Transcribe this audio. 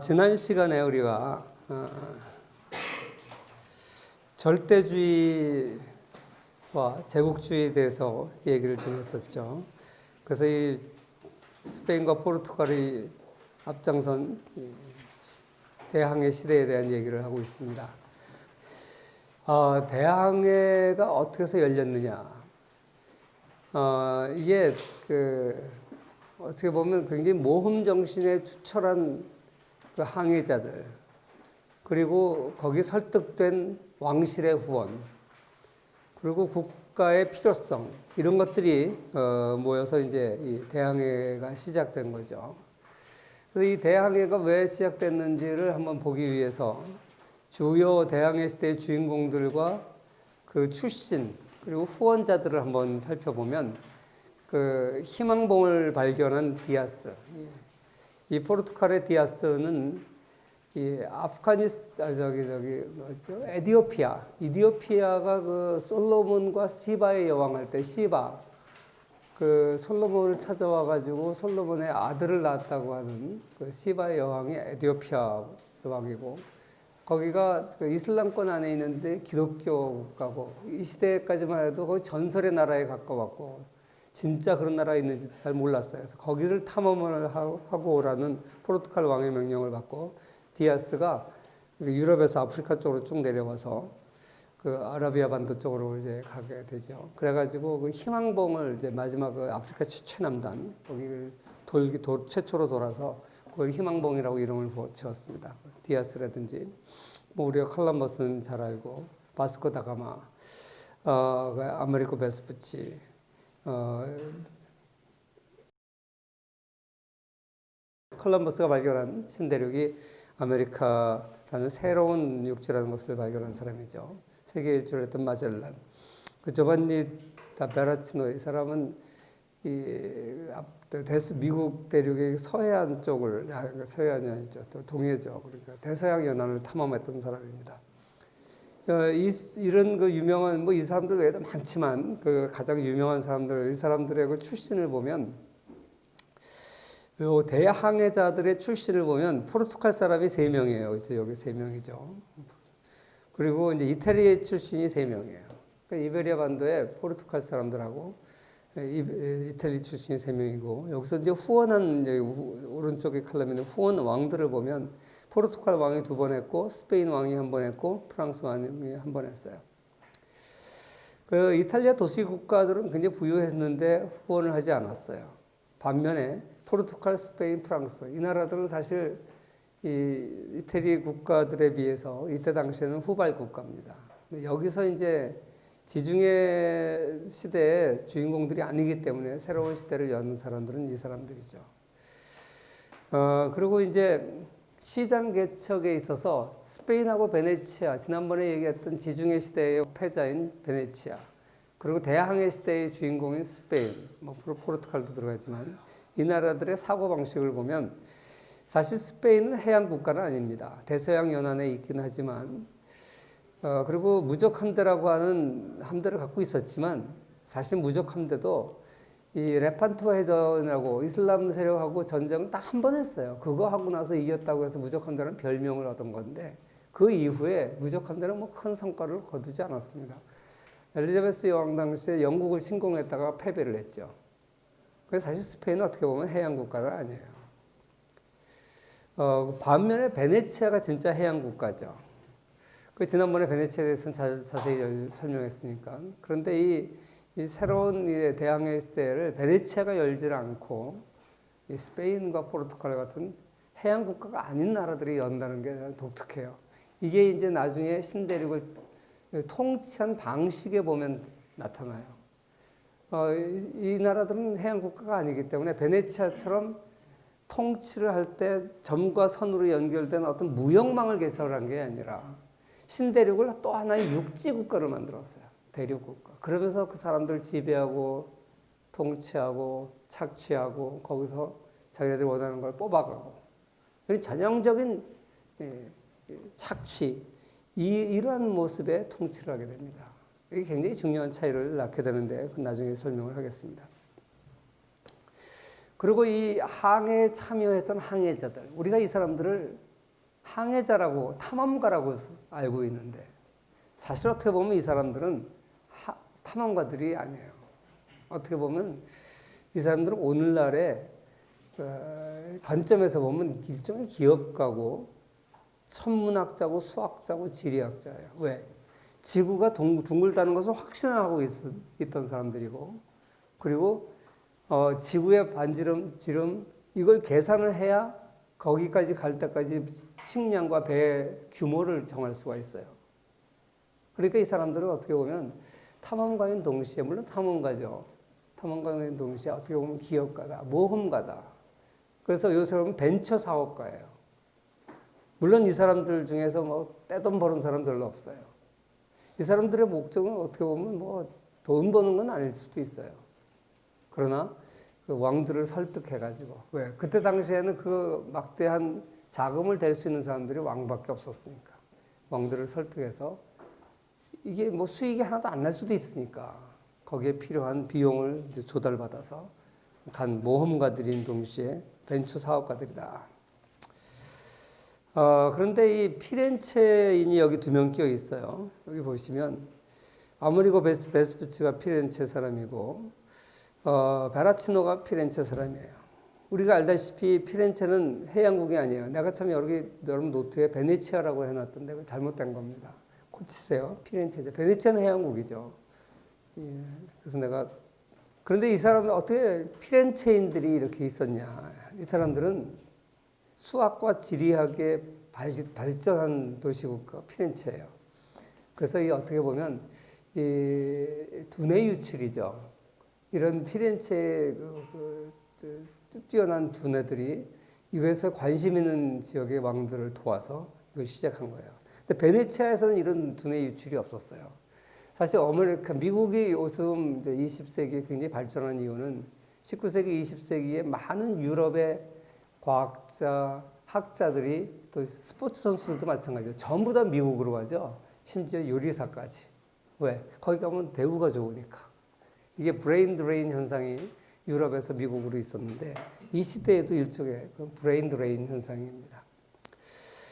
지난 시간에 우리가 절대주의와 제국주의에 대해서 얘기를 좀 했었죠. 그래서 이 스페인과 포르투갈이 앞장선 대항해 시대에 대한 얘기를 하고 있습니다. 대항해가 어떻게 해서 열렸느냐. 이게 어떻게 보면 굉장히 모험 정신에 추철한 그 항해자들, 그리고 거기 설득된 왕실의 후원, 그리고 국가의 필요성, 이런 것들이 모여서 이제 이 대항해가 시작된 거죠. 그래서 이 대항해가 왜 시작됐는지를 한번 보기 위해서 주요 대항해 시대의 주인공들과 그 출신, 그리고 후원자들을 한번 살펴보면 그 희망봉을 발견한 디아스, 이 포르투갈의 디아스는 이 이디오피아가 그 솔로몬과 시바의 여왕할 때 시바 그 솔로몬을 찾아와 가지고 솔로몬의 아들을 낳았다고 하는 그 시바의 여왕이 에디오피아 여왕이고, 거기가 그 이슬람권 안에 있는데 기독교 국가고, 이 시대까지만 해도 거의 전설의 나라에 가까웠고 진짜 그런 나라에 있는지도 잘 몰랐어요. 그래서 거기를 탐험을 하고 오라는 포르투갈 왕의 명령을 받고 디아스가 유럽에서 아프리카 쪽으로 쭉 내려와서 그 아라비아 반도 쪽으로 이제 가게 되죠. 그래가지고 그 희망봉을 이제 마지막 그 아프리카 최남단 거기를 최초로 돌아서 그걸 희망봉이라고 이름을 지었습니다. 디아스라든지 뭐 우리가 콜럼버스는 잘 알고 바스코 다가마, 아메리코 베스푸치, 콜럼버스가 발견한 신대륙이 아메리카라는 새로운 육지라는 것을 발견한 사람이죠. 세계 일주를 했던 마젤란. 그 조반니 다 베라치노, 이 사람은 미국 대륙의 서해안 쪽을, 서해안이 아니죠, 또 동해죠. 그러니까 대서양 연안을 탐험했던 사람입니다. 이런 그 유명한, 이 사람들 외에도 많지만 그 가장 유명한 사람들, 이 사람들의 그 출신을 보면, 요 대항해자들의 출신을 보면 포르투갈 사람이 3명이에요. 그래서 여기 3명이죠. 그리고 이제 이태리 출신이 3명이에요. 그러니까 이베리아 반도에 포르투갈 사람들하고 이태리 출신이 3명이고, 여기서 이제 후원한, 오른쪽에 칼럼에 있는 후원 왕들을 보면 포르투갈 왕이 2번 했고, 스페인 왕이 1번 했고, 프랑스 왕이 1번 했어요. 그 이탈리아 도시 국가들은 굉장히 부유했는데 후원을 하지 않았어요. 반면에 포르투갈, 스페인, 프랑스, 이 나라들은 사실 이 이태리 국가들에 비해서 이때 당시에는 후발 국가입니다. 근데 여기서 이제 지중해 시대의 주인공들이 아니기 때문에 새로운 시대를 여는 사람들은 이 사람들이죠. 그리고 이제 시장 개척에 있어서 스페인하고 베네치아, 지난번에 얘기했던 지중해 시대의 패자인 베네치아, 그리고 대항해 시대의 주인공인 스페인, 포르투갈도 들어가지만 이 나라들의 사고방식을 보면 사실 스페인은 해양 국가는 아닙니다. 대서양 연안에 있긴 하지만, 그리고 무적 함대라고 하는 함대를 갖고 있었지만, 사실 무적 함대도 이 레판토 해전이라고 이슬람 세력하고 전쟁을 딱 한 번 했어요. 그거 하고 나서 이겼다고 해서 무적 함대라는 별명을 얻은 건데, 그 이후에 무적 함대는 큰 성과를 거두지 않았습니다. 엘리자베스 여왕 당시에 영국을 침공했다가 패배를 했죠. 그래서 사실 스페인은 어떻게 보면 해양 국가는 아니에요. 반면에 베네치아가 진짜 해양 국가죠. 그 지난번에 베네치아에 대해서는 자세히 설명했으니까. 그런데 이 새로운 대항해 시대를 베네치아가 열지 않고 이 스페인과 포르투갈 같은 해양 국가가 아닌 나라들이 연다는 게 독특해요. 이게 이제 나중에 신대륙을 통치한 방식에 보면 나타나요. 이 나라들은 해양 국가가 아니기 때문에 베네치아처럼 통치를 할 때 점과 선으로 연결된 어떤 무역망을 개설한 게 아니라 신대륙을 또 하나의 육지 국가를 만들었어요. 대륙 국가. 그러면서 그 사람들 지배하고 통치하고 착취하고 거기서 자기네들이 원하는 걸 뽑아가고, 전형적인 착취, 이러한 모습의 통치를 하게 됩니다. 이게 굉장히 중요한 차이를 낳게 되는데 나중에 설명을 하겠습니다. 그리고 이 항해에 참여했던 항해자들, 우리가 이 사람들을 항해자라고 탐험가라고 알고 있는데 사실 어떻게 보면 이 사람들은 탐험가들이 아니에요. 어떻게 보면 이 사람들은 오늘날의 관점에서 보면 일종의 기업가고 천문학자고 수학자고 지리학자예요. 왜? 지구가 둥글다는 것을 확신하고 있던 사람들이고, 그리고 지구의 반지름 이걸 계산을 해야 거기까지 갈 때까지 식량과 배의 규모를 정할 수가 있어요. 그러니까 이 사람들은 어떻게 보면 탐험가인 동시에, 물론 탐험가죠. 탐험가인 동시에 어떻게 보면 기업가다, 모험가다. 그래서 요새 보면 벤처 사업가예요. 물론 이 사람들 중에서 뭐 떼돈 버는 사람 별로 없어요. 이 사람들의 목적은 어떻게 보면 뭐 돈 버는 건 아닐 수도 있어요. 그러나 그 왕들을 설득해가지고, 왜? 그때 당시에는 그 막대한 자금을 댈 수 있는 사람들이 왕밖에 없었으니까. 왕들을 설득해서 이게 뭐 수익이 하나도 안 날 수도 있으니까 거기에 필요한 비용을 이제 조달받아서 간 모험가들인 동시에 벤처 사업가들이다. 그런데 이 피렌체인이 여기 2명 끼어 있어요. 여기 보시면 아메리고 베스푸치가 피렌체 사람이고 베라치노가 피렌체 사람이에요. 우리가 알다시피 피렌체는 해양국이 아니에요. 내가 참 여러분 노트에 베네치아라고 해놨던데 잘못된 겁니다. 고치세요. 피렌체죠. 베네치아는 해양국이죠. 예, 그래서 그런데 이 사람은 어떻게 피렌체인들이 이렇게 있었냐. 이 사람들은 수학과 지리학에 발전한 도시국가 피렌체예요. 그래서 이 어떻게 보면 이 두뇌 유출이죠. 이런 피렌체의 뛰어난 두뇌들이 이것에 관심 있는 지역의 왕들을 도와서 이걸 시작한 거예요. 근데 베네치아에서는 이런 두뇌 유출이 없었어요. 사실 미국이 요즘 이제 20세기에 굉장히 발전한 이유는 19세기, 20세기에 많은 유럽의 과학자, 학자들이 또 스포츠 선수들도 마찬가지죠. 전부 다 미국으로 가죠. 심지어 요리사까지. 왜? 거기 가면 대우가 좋으니까. 이게 브레인 드레인 현상이 유럽에서 미국으로 있었는데 이 시대에도 일종의 브레인 드레인 현상입니다.